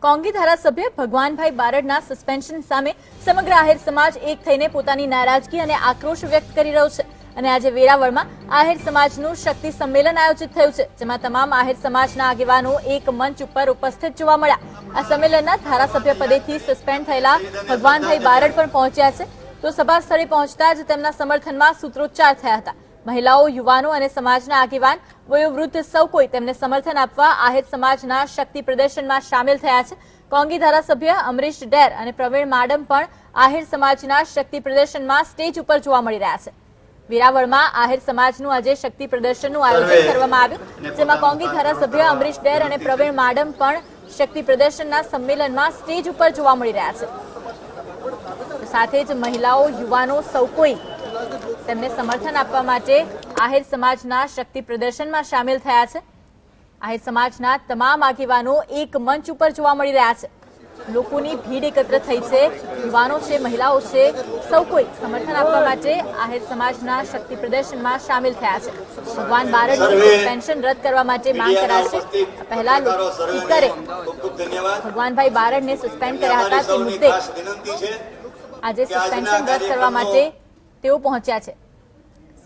કોંગી ધારાસભ્ય ભગવાનભાઈ બારડના સસ્પેન્શન સામે સમગ્ર આહિર સમાજ એક થઈને પોતાની નારાજગી અને આક્રોશ વ્યક્ત કરી રહ્યો છે અને આજે વેરાવળમાં આહિર સમાજનું શક્તિ સંમેલન આયોજિત થયું છે, જેમાં તમામ આહિર સમાજના આગેવાનો એક મંચ ઉપર ઉપસ્થિત જોવા મળ્યા। આ સંમેલનના ધારાસભ્ય પદેથી સસ્પેન્ડ થયેલા ભગવાનભાઈ બારડ પણ પહોંચ્યા છે, તો સભા સ્થળે પહોંચતા જ તેમના સમર્થનમાં સૂત્રોચ્ચાર થયા હતા। મહિલાઓ, યુવાનો અને સમાજના આગેવાન, વયોવૃદ્ધ સૌ કોઈ તેમને સમર્થન આપવા આહિર સમાજના શક્તિ પ્રદર્શનમાં સામેલ થયા છે। કોંગી ધારાસભ્ય અમરીશ ડેર અને પ્રવીણ માડમ પણ આહિર સમાજના શક્તિ પ્રદર્શનમાં સ્ટેજ ઉપર જોવા મળી રહ્યા છે। વેરાવળમાં આહિર સમાજનું આજે શક્તિ પ્રદર્શનનું આયોજન કરવામાં આવ્યું, જેમાં કોંગી ધારાસભ્ય અમરીશ ડેર અને પ્રવીણ માડમ પણ શક્તિ પ્રદર્શનના સંમેલનમાં સ્ટેજ ઉપર જોવા મળી રહ્યા છે। સાથે જ મહિલાઓ, યુવાનો સૌ કોઈ તેમને સમર્થન આપવા માટે આહિર સમાજના શક્તિ પ્રદર્શનમાં સામેલ થયા છે। આહિર સમાજના તમામ આગેવાનો એક મંચ ઉપર જોવા મળી રહ્યા છે। લોકોની ભીડ એકત્ર થઈ છે, યુવાનો છે, મહિલાઓ છે, સૌ કોઈ સમર્થન આપવા માટે આહિર સમાજના શક્તિ પ્રદર્શનમાં સામેલ થયા છે। ભગવાન બારડનું સસ્પેન્શન રદ કરવા માટે માંગ કરાશે। પહેલા સ્પીકરે ભગવાનભાઈ બારડને સસ્પેન્ડ કર્યા હતા, તે મુદ્દે આજે સસ્પેન્શન રદ કરવા માટે તેઓ પહોંચ્યા છે।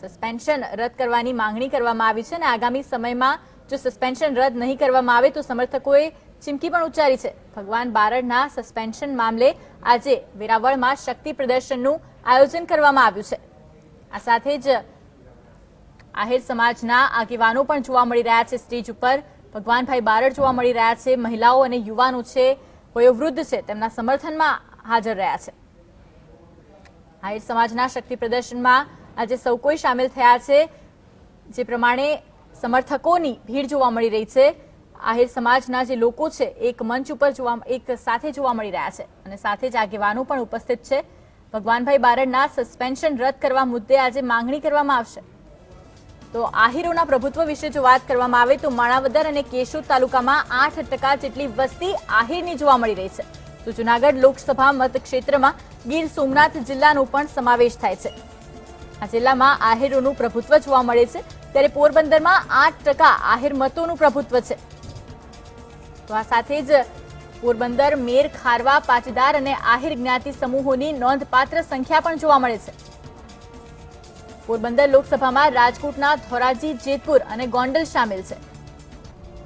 સસ્પેન્શન રદ કરવાની માંગણી કરવામાં આવી છે અને આગામી સમયમાં જો સસ્પેન્શન રદ નહીં કરવામાં આવે તો સમર્થકોએ ચીમકી પણ ઉચ્ચારી છે। ભગવાન બારડના સસ્પેન્શન મામલે આજે વેરાવળમાં શક્તિ પ્રદર્શનનું આયોજન કરવામાં આવ્યું છે। આ સાથે જ આહિર સમાજના આગેવાનો પણ જોવા મળી રહ્યા છે સ્ટેજ ઉપર। ભગવાનભાઈ બારડ જોવા મળી રહ્યા છે, મહિલાઓ અને યુવાનો છે, વયોવૃદ્ધ છે, તેમના સમર્થનમાં હાજર રહ્યા છે। આહિર સમાજના શક્તિ પ્રદર્શનમાં આજે સૌ કોઈ સામેલ થયા છે। જે પ્રમાણે સમર્થકોની ભીડ જોવા મળી રહી છે, આહિર સમાજના જે લોકો છે એક મંચ ઉપર એક સાથે જોવા મળી રહ્યા છે અને સાથે જ આગેવાનો પણ ઉપસ્થિત છે। ભગવાનભાઈ બારડના સસ્પેન્શન રદ કરવા મુદ્દે આજે માંગણી કરવામાં આવશે। તો આહિરોના પ્રભુત્વ વિશે જો વાત કરવામાં આવે તો માણાવદર અને કેશોદ તાલુકામાં 8% જેટલી વસ્તી આહિરની જોવા મળી રહી છે। તો જૂનાગઢ લોકસભા મતક્ષેત્રમાં ગીર સોમનાથ જિલ્લાનો પણ સમાવેશ થાય છે। આ જિલ્લામાં આહિરોનું પ્રભુત્વ જોવા મળે છે, ત્યારે પોરબંદરમાં 8% આહિર મતોનું પ્રભુત્વ છે। તો આ સાથે જ પોરબંદર, મેર, ખારવા, પાટીદાર અને આહિર જ્ઞાતિ સમૂહોની નોંધપાત્ર સંખ્યા પણ જોવા મળે છે। પોરબંદર લોકસભામાં રાજકોટના ધોરાજી, જેતપુર અને ગોંડલ સામેલ છે।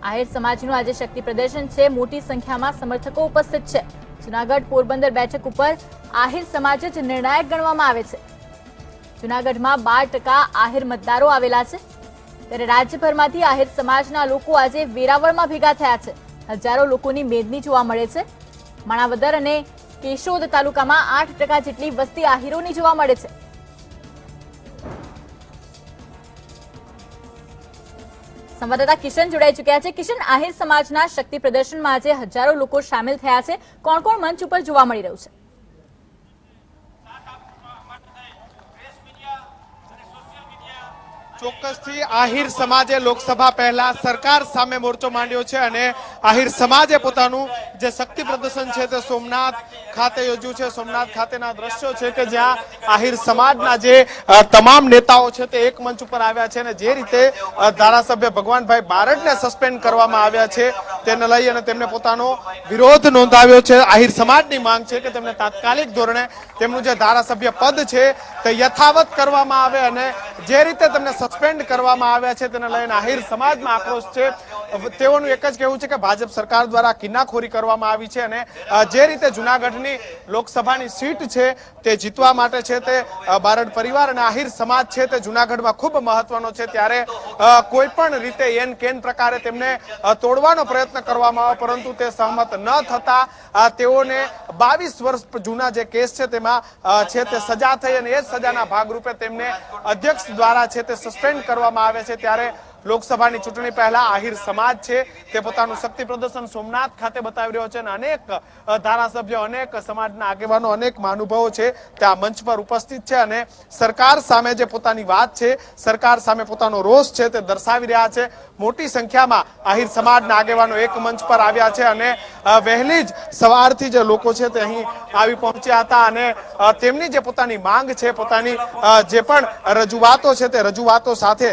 આહિર સમાજનું આજે શક્તિ પ્રદર્શન છે, મોટી સંખ્યામાં સમર્થકો ઉપસ્થિત છે। જૂનાગઢ પોરબંદર બેઠક ઉપર આહિર સમાજ જ નિર્ણાયક ગણવામાં આવે છે। જૂનાગઢમાં 12% આહિર મતદારો આવેલા છે, ત્યારે રાજ્યભરમાંથી આહિર સમાજના લોકો આજે વેરાવળમાં ભેગા થયા છે। હજારો લોકોની મેદની જોવા મળે છે। માણાવદર અને કેશોદ તાલુકામાં 8% જેટલી વસ્તી આહિરોની જોવા મળે છે। સંવાદદાતા કિશન જોડાઈ ચુક્યા છે। કિશન, આહિર સમાજના શક્તિ પ્રદર્શનમાં આજે હજારો લોકો સામેલ થયા છે, કોણ કોણ મંચ ઉપર જોવા મળી રહ્યું છે? ચોક્કસથી આહિર સમાજે લોકસભા પહેલા સરકાર સામે મોરચો માંડ્યો છે અને આહિર સમાજે પોતાનું જે શક્તિ પ્રદર્શન છે તે સોમનાથ ખાતે યોજ્યું છે। સોમનાથ ખાતેના દ્રશ્યો છે કે જ્યાં આહિર સમાજના જે તમામ નેતાઓ છે તે એક મંચ ઉપર આવ્યા છે અને જે રીતે ધારાસભ્ય ભગવાનભાઈ બારડને સસ્પેન્ડ કરવામાં આવ્યા છે તેને લઈ અને તેમને પોતાનો વિરોધ નોંધાવ્યો છે। આહિર સમાજની માંગ છે કે તેમને તાત્કાલિક ધોરણે તેમનું જે ધારાસભ્ય પદ છે તે યથાવત કરવામાં આવે અને જે રીતે તેમને સસ્પેન્ડ કરવામાં આવ્યા છે તેને લઈને આહિર સમાજમાં આક્રોશ છે। તેઓનું એક જ કહેવું છે કે ભાજપ સરકાર દ્વારા કિન્નાખોરી કરવામાં આવી છે અને જે રીતે જૂનાગઢની લોકસભાની સીટ છે તે જીતવા માટે છે તે બારડ પરિવાર અને આહિર સમાજ છે તે જૂનાગઢમાં ખૂબ મહત્વનો છે, ત્યારે કોઈ પણ રીતે એન કેન પ્રકારે તેમને તોડવાનો પ્રયત્ન કરવામાં આવ્યો, પરંતુ તે સહમત ન થતા તેઓને 22 વર્ષ જૂના જે કેસ છે તેમાં છે તે સજા થઈ અને એ સજાના ભાગરૂપે તેમને અધ્યક્ષ દ્વારા છે તે સસ્પેન્ડ કરવામાં આવે છે। ત્યારે લોકસભાની ચૂંટણી પહેલા આહિર સમાજ છે તે પોતાનું શક્તિ પ્રદર્શન સોમનાથ ખાતે બતાવી રહ્યો છે અને અનેક ધારાસભ્યો, અનેક સમાજના આગેવાનો, અનેક મહાનુભાવો છે તે આ મંચ પર ઉપસ્થિત છે અને સરકાર સામે જે પોતાની વાત છે, સરકાર સામે પોતાનો રોષ છે તે દર્શાવી રહ્યા છે। મોટી સંખ્યામાં આહિર સમાજના આગેવાનો એક મંચ પર આવ્યા છે અને વહેલી જ સવારથી જે લોકો છે તે અહીં આવી પહોંચ્યા હતા અને તેમની જે પોતાની માંગ છે, પોતાની જે પણ રજૂઆતો છે તે રજૂઆતો સાથે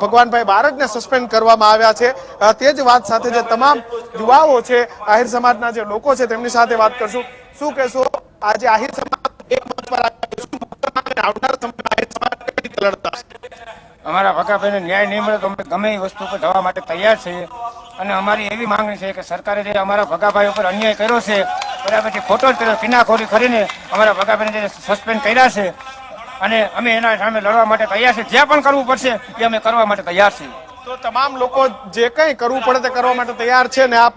ભગવાનભાઈ બારડ સમાજને સસ્પેન્ડ કરવામાં આવ્યા છે તે જ વાત સાથે જે તમામ યુવાઓ છે આહિર સમાજના જે લોકો છે તેમની સાથે વાત કરશું. શું કહેશો, આજે આહિર સમાજ એક મંચ પર આવ્યા છે, શું મુખ્ય માંગ અને આવનારા સમયમાં આહિર સમાજ કઈ રીતે લડતા હશે? અમારા ભગાભાઈને ન્યાય નહીં મળે તો અમે ગમે એ વસ્તુ પર જવા માટે તૈયાર છીએ. અને અમારી એવી માંગણી છે કે સરકારે જે અમારા ભગાભાઈ ઉપર અન્યાય કર્યો છે, બરાબર છે, ખોટો જ કર્યો, કિનાખોરી કરીને અમારા ભગાભાઈને જે સસ્પેન્ડ કર્યા છે, અને અમે એના સામે લડવા માટે તૈયાર છીએ. જે પણ કરવું પડશે એ અમે કરવા માટે તૈયાર છીએ. તો તમામ લોકો જે કંઈ કરવું પડે તે કરવા માટે તૈયાર છે. ને આપ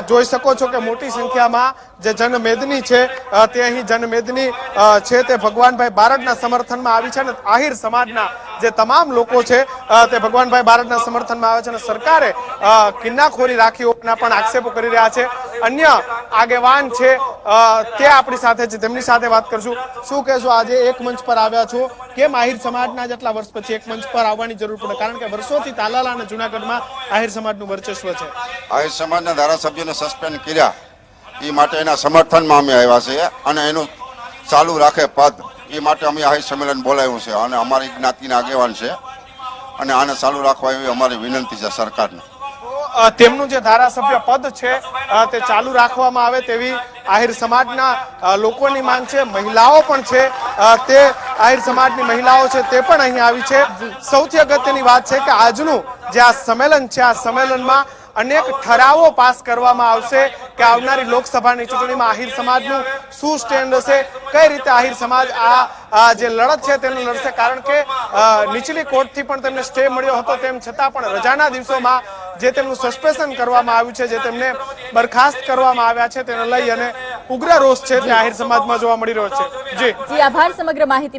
જોઈ શકો છો કે મોટી સંખ્યામાં જે જનમેદની છે તે અહીં જનમેદની છે તે ભગવાનભાઈ બારડના સમર્થનમાં આવી છે. અને આહિર સમાજના જે તમામ લોકો છે તે ભગવાનભાઈ બારડના સમર્થનમાં આવે છે. અને સરકારે કિન્નાખોરી રાખી હોવાના પણ આક્ષેપો કરી રહ્યા છે. અન્ય આગેવાન છે તે આપણી સાથે છે, તેમની સાથે વાત કરશું. શું કહેશો, આજે એક મંચ પર આવ્યા છો, કેમ આહિર સમાજના જેટલા વર્ષ પછી એક મંચ પર આવવાની જરૂર પડે? કારણ કે વર્ષોથી તાલાલા અને જુનાગઢમાં આહિર સમાજનું વર્ચસ્વ છે. આહિર સમાજના ધારાસભ્યોને સસ્પેન્ડ કર્યા એ માટે એના સમર્થનમાં અમે આવ્યા છીએ, અને એનું ચાલુ રાખે પદ એ માટે અમે આહિર સંમેલન બોલાવ્યું છે. અને અમારી જ્ઞાતિના આગેવાન છે, અને આને ચાલુ રાખવા એવી અમારી વિનંતી છે સરકારને. તેમનું જે ધારાસભ્ય પદ છે તે ચાલુ રાખવામાં આવે તેવી આહિર સમાજના લોકોની માંગ છે. મહિલાઓ પણ છે, તે આહિર સમાજની મહિલાઓ છે તે પણ અહીં આવી છે. સૌથી અગત્યની વાત છે કે આજનું જે આ સંમેલન છે, આ સંમેલનમાં અનેક ઠરાવો પાસ કરવામાં આવશે કે આવનારી લોકસભાની ચૂંટણીમાં આહિર સમાજનું શું સ્ટેન્ડ હશે, કઈ રીતે આહિર સમાજ આ જે લડત છે તેને લડશે. કારણ કે નીચલી કોર્ટથી પણ તેમને સ્ટે મળ્યો હતો, તેમ છતાં પણ રજાના દિવસોમાં જે તેમનું સસ્પેન્શન કરવામાં આવ્યું છે, જે તેમને બરખાસ્ત કરવામાં આવ્યા છે, તેને લઈ અને ઉગ્ર રોષ છે તે આહિર સમાજમાં જોવા મળી રહ્યો છે. જી આભાર સમગ્ર માહિતી